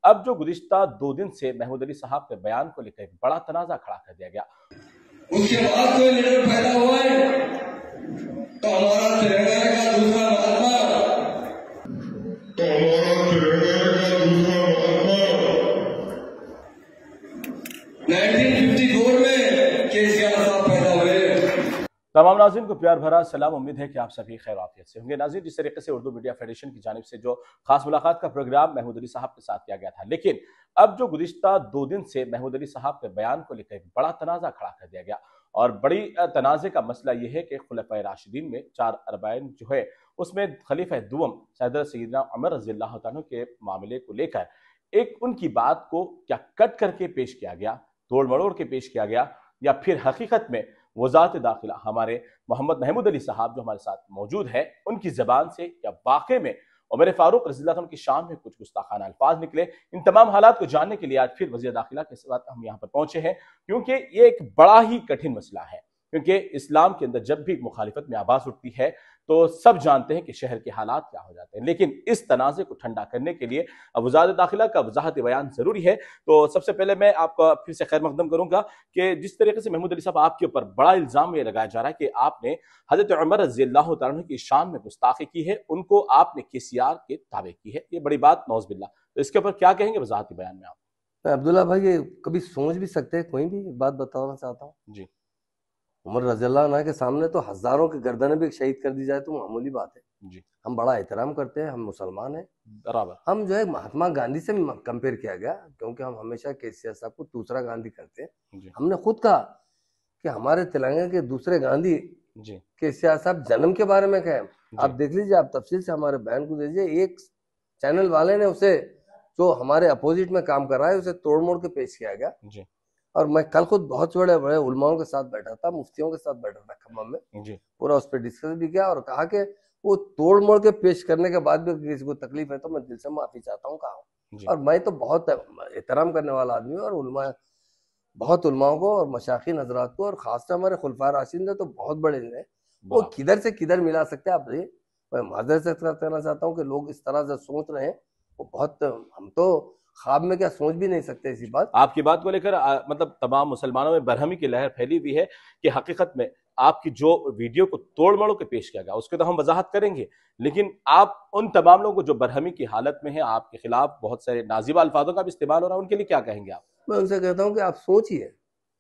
अब जो गुज़िश्ता 2 दिन से महमूद अली साहब के बयान को लेकर एक बड़ा तनाज़ा खड़ा कर दिया गया। उसके बाद कोई लीडर पैदा हुआ है तो हमारा तेलंगाना का दूसरा महात्मा 1954 में केसीआर साहब पैदा हुए। तमाम नाज़रीन को प्यार भरा सलाम। उम्मीद है कि आप सभी खैर आफियत से होंगे। नाज़रीन, जिस तरीके से उर्दू मीडिया फेडरेशन की जानिब से जो खास मुलाकात का प्रोग्राम महमूद अली साहब के साथ किया गया था, लेकिन अब जो गुज़िश्ता 2 दिन से महमूद अली साहब के बयान को लेकर एक बड़ा तनाज़ा खड़ा कर दिया गया। और बड़ी तनाज़े का मसला यह है कि खुलफ़ाए राशिदीन में 4 अरबाइन जो है उसमें खलीफा दुवम सदर सैयदना उमर रज़ियल्लाहु अन्हु के मामले को लेकर एक उनकी बात को क्या कट करके पेश किया गया, तोड़ मड़ोड़ के पेश किया गया, या फिर हकीकत में वज़ारत दाखिला हमारे मोहम्मद महमूद अली साहब जो हमारे साथ मौजूद है उनकी ज़बान से या वाक़ई में उमर फारूक रज़ियल्लाहु अन्हु की शान में कुछ गुस्ताखाना अल्फाज निकले। इन तमाम हालात को जानने के लिए आज फिर वज़ीर दाखिला के साथ हम यहाँ पर पहुंचे हैं, क्योंकि ये एक बड़ा ही कठिन मसला है। क्योंकि इस्लाम के अंदर जब भी मुखालिफत में आवाज़ उठती है तो सब जानते हैं कि शहर के हालात क्या हो जाते हैं, लेकिन इस तनाज़े को ठंडा करने के लिए वज़ारत दाखिला का वज़ाहत बयान ज़रूरी है। तो सबसे पहले मैं आपका फिर से खैर मकदम करूँगा कि जिस तरीके से महमूद अली साहब आपके ऊपर बड़ा इल्ज़ाम ये लगाया जा रहा है कि आपने हज़रत उमर रज़ियल्लाहु तआला अन्हु की शान में गुस्ताखी की है, उनको आपने केसीआर के ताबे की है, ये बड़ी बात नौज़ बिल्लाह। तो इसके ऊपर क्या कहेंगे वज़ाहती बयान में आप? अब्दुल्ला भाई, ये कभी सोच भी सकते हैं? कोई भी बात बताना चाहता हूँ जी। उमर रज़ियल्लाहु अन्हु के सामने तो हजारों की गर्दनें भी शहीद कर दी जाए तो मामूली बात है। जी। हम बड़ा एहतराम करते हैं, हम मुसलमान हैं। बराबर। हम जो है महात्मा गांधी से कंपेयर किया गया, क्योंकि हम हमेशा केसीआर साहब को दूसरा गांधी करते हैं। हमने खुद कहा कि हमारे तेलंगाना के दूसरे गांधी जी केसीआर साहब जन्म के बारे में कहे। आप देख लीजिए, आप तफसील से हमारे बयान को दीजिए। एक चैनल वाले ने उसे, जो हमारे अपोजिट में काम कर रहा है, उसे तोड़ मोड़ के पेश किया गया। जी। और मैं कल खुद बहुत बड़े बड़े उलमाओं के साथ बैठा था, मुफ्तियों के साथ बैठा था खम्मम में जी। पूरा पूरा उस पर डिस्कस भी किया और कहा कि वो तोड़ मोड़ के पेश करने के बाद भी किसी को तकलीफ है तो मैं दिल से माफी चाहता हूँ कहा। और मैं तो बहुत एहतराम करने वाला आदमी हूँ और उलमा, बहुत उलमाओं को और मशाइखीन हजरात को और खासकर हमारे खुलफा राशिदीन तो बहुत बड़े हैं, वो किधर से किधर मिला सकते हैं। आप मैं माजरत से कहना चाहता हूँ कि लोग इस तरह से सोच रहे हैं, वो बहुत, हम तो ख्वाब में क्या सोच भी नहीं सकते ऐसी बात। आपकी बात को लेकर मतलब तमाम मुसलमानों में बरहमी की लहर फैली हुई है कि हकीकत में आपकी जो वीडियो को तोड़ मड़ोड़ के पेश किया गया उसके तो हम वजाहत करेंगे, लेकिन आप उन तमाम लोगों को जो बरहमी की हालत में है, आपके खिलाफ बहुत सारे नाजिबा अल्फाजों का भी इस्तेमाल हो रहा है, उनके लिए क्या कहेंगे आप? मैं उनसे कहता हूँ कि आप सोचिए,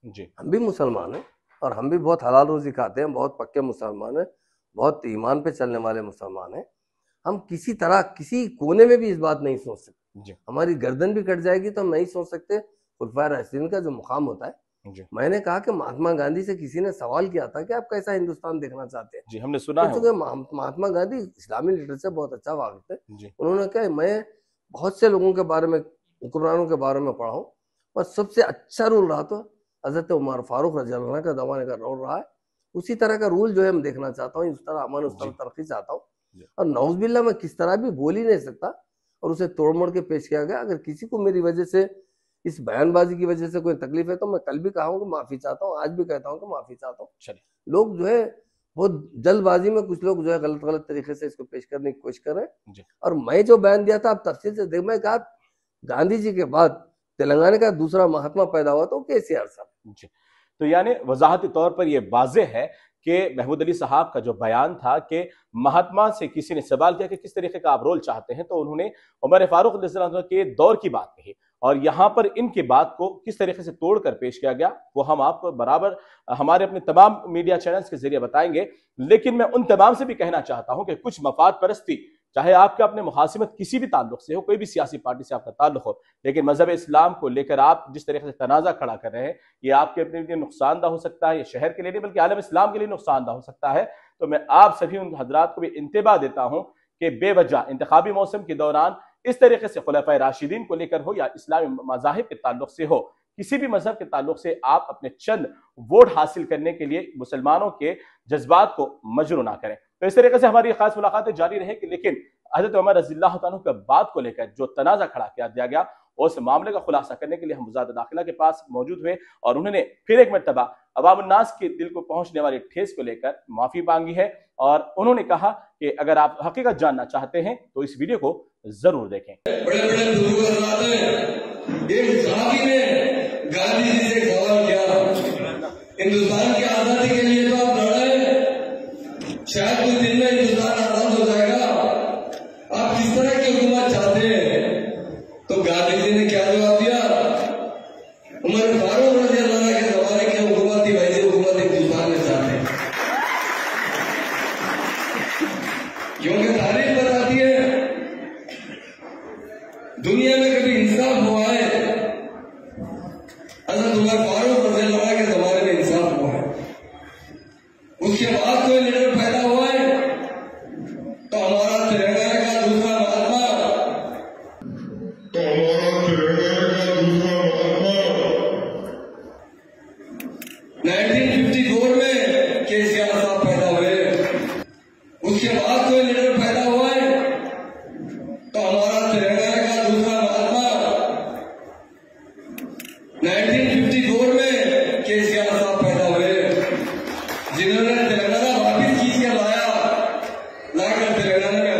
जी, हम भी मुसलमान हैं और हम भी बहुत हलाल रोजी खाते हैं, बहुत पक्के मुसलमान हैं, बहुत ईमान पे चलने वाले मुसलमान हैं। हम किसी तरह किसी कोने में भी इस बात नहीं सोच सकते। हमारी गर्दन भी कट जाएगी तो हम नहीं सोच सकते खुलफा राशिदीन का जो मुकाम होता है। मैंने कहा कि महात्मा गांधी से किसी ने सवाल किया था कि आप कैसा हिंदुस्तान देखना चाहते हैं। जी, हमने सुना है। महात्मा गांधी इस्लामी लीडर से बहुत अच्छा वाकिफ है। उन्होंने कहा मैं बहुत से लोगों के बारे में, हुक्मरानों के बारे में पढ़ा हूँ, और सबसे अच्छा रूल रहा तो हजरत उमर फारूक रज़ियल्लाहु अन्हु का ज़माने का रूल रहा है। उसी तरह का रूल जो है मैं देखना चाहता हूँ, उस तरह अमन, उस तरह तरक्की चाहता हूँ। और नौज़ुबिल्लाह मैं किस तरह भी बोल ही नहीं सकता और उसे तोड़ मोड़ के पेश किया गया। अगर किसी को मेरी वजह से, इस बयानबाजी की वजह से कोई तकलीफ है तो मैं कल भी कहा हूँ कि माफी चाहता हूँ, आज भी कहता हूँ कि माफी चाहता हूँ। लोग जो है बहुत जल्दबाजी में, कुछ लोग जो है गलत गलत तरीके से इसको पेश करने की कोशिश कर रहे हैं। और मैं जो बयान दिया था, आप तफसील से देख, मैं कहा गांधी जी के बाद तेलंगाना का दूसरा महात्मा पैदा हुआ तो केसीआर साहब। तो यानी वजाहती तौर पर यह वाज़ेह है कि महमूद अली साहब का जो बयान था कि महात्मा से किसी ने सवाल किया कि किस तरीके का आप रोल चाहते हैं, तो उन्होंने उमर फारूक रज़ियल्लाहु अन्हु के दौर की बात कही और यहाँ पर इनके बात को किस तरीके से तोड़कर पेश किया गया वो हम आपको बराबर हमारे अपने तमाम मीडिया चैनल्स के जरिए बताएंगे। लेकिन मैं उन तमाम से भी कहना चाहता हूं कि कुछ मफाद परस्ती, चाहे आपका अपने मुखासिमत किसी भी ताल्लुक से हो, कोई भी सियासी पार्टी से आपका ताल्लुक हो, लेकिन मजहब इस्लाम को लेकर आप जिस तरीके से तनाज़ा खड़ा कर रहे हैं, ये आपके अपने लिए नुकसानदा हो सकता है, ये शहर के लिए नहीं बल्कि आलम इस्लाम के लिए नुकसानदा हो सकता है। तो मैं आप सभी उन हजरात को भी इंतबाह देता हूं कि बेवजह इंतखाबी मौसम के दौरान इस तरीके से खुलफाए राशिदीन को लेकर हो या इस्लामी मज़ाहिब के ताल्लुक से हो, किसी भी मजहब के ताल्लुक से आप अपने चंद वोट हासिल करने के लिए मुसलमानों के जज्बात को मजरू ना करें। तो इस तरीके से हमारी खास मुलाकातें जारी रहेगी, लेकिन हज़रत उमर रज़ियल्लाहु अन्हु के बात को लेकर जो तनाज़ा खड़ा किया गया उस मामले का खुलासा करने के लिए हम वज़ारत दाखिला के पास मौजूद हुए और उन्होंने फिर एक मरतबा अवामुन्नास के दिल को पहुंचने वाली ठेस को लेकर माफी मांगी है और उन्होंने कहा कि अगर आप हकीकत जानना चाहते हैं तो इस वीडियो को जरूर देखें। बड़े बड़े तो गांधी जी ने क्या जवाब दिया? उमर फारूक रज़ी अल्लाह अन्हु के जमाने की हुकूमत थी, वैसी हुकूमत हिंदुस्तान में चाहते हैं। क्योंकि तारीख बताती है दुनिया में कभी इंसाफ हुआ है, हज़रत उमर फारूक रज़ी अल्लाह अन्हु के जमाने में इंसाफ हुआ है। उसके बाद कोई लीडर पैदा हुआ है तो हमारा तेलंगाना का दूसरा महात्मा 1954 में केसीआर साहब पैदा हुए। उसके बाद कोई लीडर पैदा हुआ है तो हमारा तेलंगाना का दूसरा महात्मा 1954 में केसीआर साहब पैदा हुए, जिन्होंने तेलंगाना वापिस खींच के लाकर तेलंगाना में